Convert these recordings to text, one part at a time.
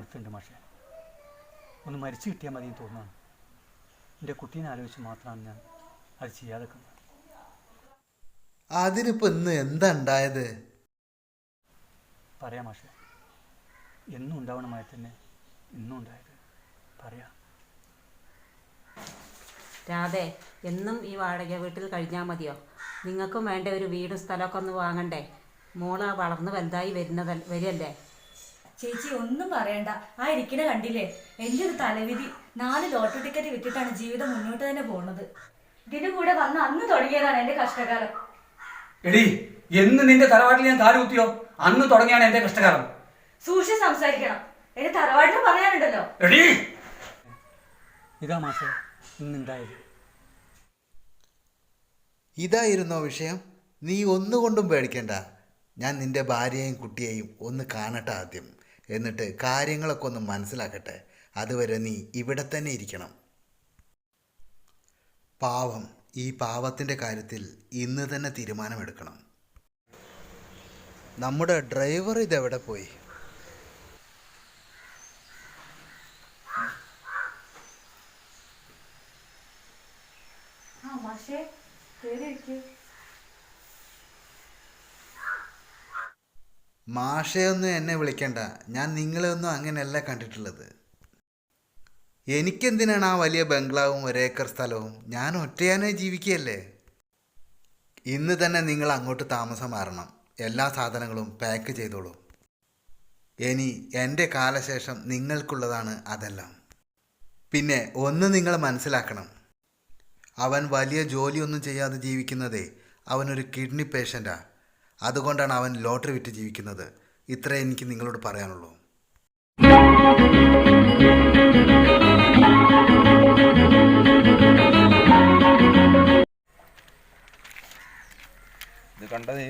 മനസ്സുണ്ട് മാഷേ. ഒന്ന് മരിച്ചു കിട്ടിയാൽ മതി എന്ന് തോന്നുന്നു. എൻ്റെ കുട്ടീനെ ആലോചിച്ച് മാത്രമാണ് ഞാൻ അത് ചെയ്യാതെ നിൽക്കുന്നത്. അതിനിപ്പോൾ ഇന്ന് എന്താ ഉണ്ടായത്? പറയാം മാഷേ, എന്നും ഉണ്ടാവണമായി തന്നെ ഇന്നും ഉണ്ടായത് പറയാം. രാധേ, എന്നും ഈ വാടക വീട്ടിൽ കഴിഞ്ഞാൽ മതിയോ? നിങ്ങൾക്കും വേണ്ട ഒരു വീടും സ്ഥലമൊക്കെ ഒന്ന് വാങ്ങണ്ടേ? മോള് വളർന്ന് വലുതായി വരികയല്ലേ? ചേച്ചി ഒന്നും പറയണ്ട. ആ ഇരിക്കണ കണ്ടില്ലേ, എൻ്റെ ഒരു തലവിധി. 4 ലോട്ടറി ടിക്കറ്റ് വിറ്റിട്ടാണ് ജീവിതം മുന്നോട്ട് തന്നെ പോണത്. ഇതിന്റെ കൂടെ വന്ന് അന്ന് തുടങ്ങിയതാണ് എന്റെ കഷ്ടകാലം. എടി, എന്ന് നിന്റെ തറവാട്ടിൽ ഞാൻ കാലുകുത്തിയോ അന്ന് തുടങ്ങിയാണ് എന്റെ കഷ്ടകാലം. സൂക്ഷിച്ച് സംസാരിക്കണം. എന്റെ തറവാട്ടിൽ പറയാനുണ്ടല്ലോ. എടി, ഇതാ മാഷേ ഇന്നുണ്ടായത്. ഇതായിരുന്നോ വിഷയം? നീ ഒന്നുകൊണ്ടും പേടിക്കണ്ട. ഞാൻ നിൻ്റെ ഭാര്യയെയും കുട്ടിയെയും ഒന്ന് കാണട്ടെ ആദ്യം. എന്നിട്ട് കാര്യങ്ങളൊക്കെ ഒന്ന് മനസ്സിലാക്കട്ടെ. അതുവരെ നീ ഇവിടെ തന്നെ ഇരിക്കണം. പാവം, ഈ പാവത്തിൻ്റെ കാര്യത്തിൽ ഇന്ന് തന്നെ തീരുമാനമെടുക്കണം. നമ്മുടെ ഡ്രൈവർ ഇതെവിടെ പോയി? മാഷയൊന്നും എന്നെ വിളിക്കണ്ട. ഞാൻ നിങ്ങളെയൊന്നും അങ്ങനെയല്ല കണ്ടിട്ടുള്ളത്. എനിക്കെന്തിനാണ് ആ വലിയ ബംഗ്ലാവും 1 ഏക്കർ സ്ഥലവും? ഞാൻ ഒറ്റയാനായി ജീവിക്കുകയല്ലേ. ഇന്ന് തന്നെ നിങ്ങൾ അങ്ങോട്ട് താമസം മാറണം. എല്ലാ സാധനങ്ങളും പാക്ക് ചെയ്തോളൂ. ഇനി എൻ്റെ കാലശേഷം നിങ്ങൾക്കുള്ളതാണ് അതെല്ലാം. പിന്നെ ഒന്ന് നിങ്ങൾ മനസ്സിലാക്കണം, അവൻ വലിയ ജോലിയൊന്നും ചെയ്യാതെ ജീവിക്കുന്നതേ അവനൊരു കിഡ്നി പേഷ്യൻ്റാ. അതുകൊണ്ടാണ് അവൻ ലോട്ടറി വിറ്റ് ജീവിക്കുന്നത്. ഇത്രേ എനിക്ക് നിങ്ങളോട് പറയാനുള്ളൂ. ഇത് കണ്ടത്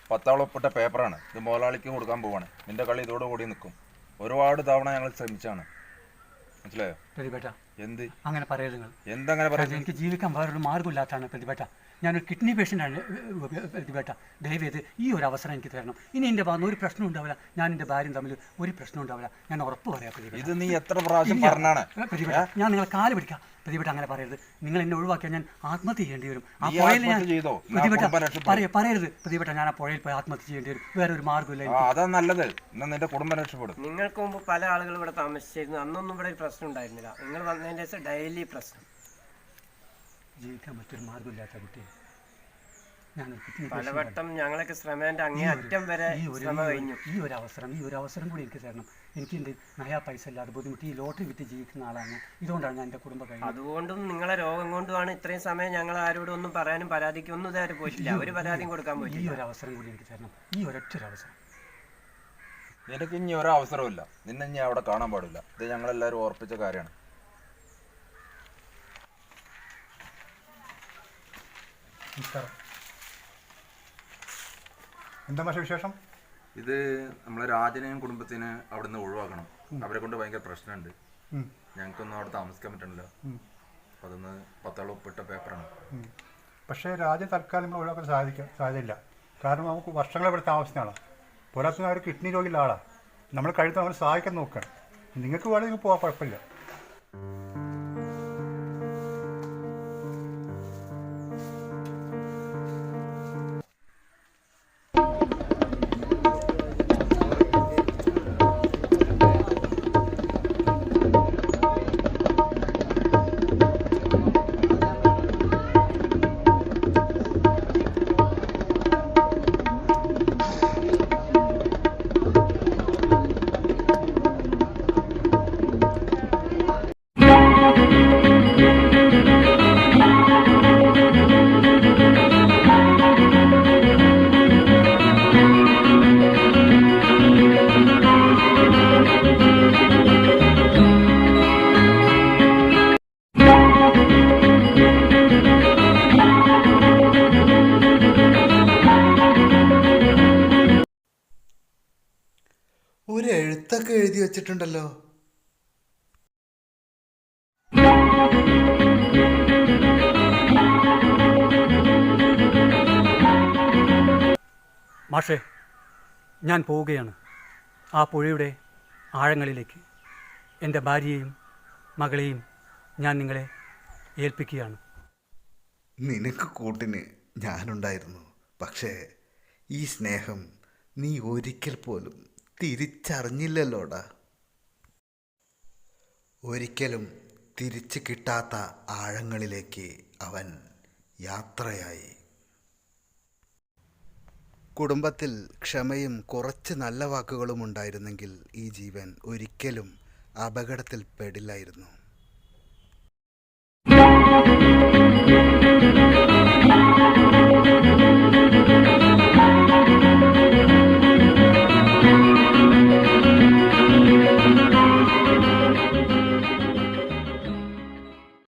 10 ഒപ്പിട്ട പേപ്പറാണ്. ഇത് മുതലാളിക്ക് കൊടുക്കാൻ പോവാണ്. നിന്റെ കളി ഇതോടുകൂടി നിൽക്കും. ഒരുപാട് തവണ ഞങ്ങൾ ശ്രമിച്ചാണ്. മനസ്സിലായോ? പ്രതിപേട്ട, എന്ത് അങ്ങനെ പറയരുത് നിങ്ങൾ. എന്തങ്ങനെ പറയാം? എനിക്ക് ജീവിക്കാൻ വേറൊരു മാർഗ്ഗമില്ലാത്തതാണ് പ്രതിപേട്ട. ഞാനൊരു കിഡ്നി പേഷ്യൻ്റാണ് പ്രതിപേട്ട. ദയവേത് ഈ ഒരു അവസരം എനിക്ക് തരണം. ഇനി എൻ്റെ ഭാഗത്ത് ഒരു പ്രശ്നം ഉണ്ടാവില്ല. ഞാൻ എൻ്റെ ഭാര്യയും തമ്മിൽ ഒരു പ്രശ്നം ഉണ്ടാവില്ല. ഞാൻ ഉറപ്പ് പറയാം പ്രതിപേട്ട. ഇത് നീ എത്ര പ്രാവശ്യം പറഞ്ഞാണ് പ്രതിപേട്ട? ഞാൻ നിങ്ങളെ കാല് പിടിക്കാം പ്രതിപേട്ട. അങ്ങനെ പറയരുത്. നിങ്ങൾ എന്നെ ഒഴിവാക്കിയാൽ ഞാൻ ആത്മഹത്യ ചെയ്യേണ്ടി വരും. ആ പുഴയിൽ ഞാൻ പ്രതിപേട്ട പറയരുത് പ്രതിപേട്ട. ഞാൻ ആ പുഴയിൽ പോയി ആത്മഹത്യ ചെയ്യേണ്ടി വരും. വേറെ ഒരു മാർഗ്ഗമില്ല. അതാ നല്ലത്. എന്നാ നിന്റെ കുടുംബം രക്ഷപ്പെടും. നിങ്ങൾക്ക് മുമ്പ് പല ആളുകൾ ഇവിടെ താമസിച്ചിരുന്നു. അന്നൊന്നും ഇവിടെ പ്രശ്നം ഉണ്ടായിരുന്നില്ല. നിങ്ങൾ വന്നതിൻ്റെ ശേഷം ഡെയിലി പ്രശ്നം. ജീവിക്കാൻ മറ്റൊരു മാർഗ്ഗമില്ലാത്ത കുട്ടിയെ പലവട്ടം ഞങ്ങളൊക്കെ ശ്രമേൻ്റെ അങ്ങേ അറ്റം വരെ ശ്രമം കഴിഞ്ഞു. ഈ ഒരു അവസരം കൂടി എനിക്ക് തരണം. എനിക്ക് എൻ്റെ നയാ പൈസ ഇല്ലാതെ ബുദ്ധിമുട്ട് ഈ ലോട്ടറി വിറ്റ് ജീവിക്കുന്ന ആളാണ്. ഇതുകൊണ്ടാണ് ഞാൻ എൻ്റെ കുടുംബം കഴിഞ്ഞത്. അതുകൊണ്ടും നിങ്ങളെ രോഗം കൊണ്ടുമാണ് ഇത്രയും സമയം ഞങ്ങൾ ആരോടും ഒന്നും പറയാനും പരാതിക്കും ഒന്നും ഇതായിട്ട് പോയിട്ടില്ല. ഒരു പരാതിയും കൊടുക്കാൻ പോയില്ല. ഈ ഒരു അവസരം കൂടി എനിക്ക് തരണം. ഈ ഒരൊറ്റൊരു അവസരം. നിനക്ക് ഇനി ഒരവസരമില്ല. നിന്നെ ഇനി അവിടെ കാണാൻ പാടില്ല. ഇത് ഞങ്ങളെല്ലാവരും ഓർപ്പിച്ച കാര്യമാണ്. നമസ്കാരം. എന്താ മാഷ വിശേഷം? ഇത് നമ്മളെ രാജനെയും കുടുംബത്തിന് അവിടെ നിന്ന് ഒഴിവാക്കണം. അവരെ കൊണ്ട് ഭയങ്കര പ്രശ്നമുണ്ട്. ഞങ്ങൾക്കൊന്നും അവിടെ താമസിക്കാൻ പറ്റണില്ല. അപ്പം അതൊന്ന് 10 ഒപ്പിട്ട പേപ്പറാണ്. പക്ഷേ രാജൻ തൽക്കാലം നമ്മൾ ഒഴിവാക്കാൻ സാധ്യതയില്ല. കാരണം നമുക്ക് വർഷങ്ങളെ ഇവിടെ താമസിക്കുന്ന ആളാണ്. പോരാത്തിന് അവർ കിഡ്നി രോഗിയുള്ള ആളാണ്. നമ്മൾ കഴിയുന്ന നമ്മൾ സഹായിക്കാൻ നോക്കണം. നിങ്ങൾക്ക് വേണമെങ്കിൽ നിങ്ങൾക്ക് പോകാൻ കുഴപ്പമില്ല. ഒരു എഴുത്തൊക്കെ എഴുതി വെച്ചിട്ടുണ്ടല്ലോ. മാഷേ, ഞാൻ പോവുകയാണ്. ആ പുഴയുടെ ആഴങ്ങളിലേക്ക് എൻ്റെ ഭാര്യയെയും മകളെയും ഞാൻ നിങ്ങളെ ഏൽപ്പിക്കുകയാണ്. നിനക്ക് കൂട്ടിന് ഞാനുണ്ടായിരുന്നു. പക്ഷേ ഈ സ്നേഹം നീ ഒരിക്കൽ പോലും തിരിച്ചറിഞ്ഞില്ലല്ലോടാ. ഒരിക്കലും തിരിച്ചു കിട്ടാത്ത ആഴങ്ങളിലേക്ക് അവൻ യാത്രയായി. കുടുംബത്തിൽ ക്ഷമയും കുറച്ച് നല്ല വാക്കുകളും ഉണ്ടായിരുന്നെങ്കിൽ ഈ ജീവൻ ഒരിക്കലും അപകടത്തിൽ പെടില്ലായിരുന്നു.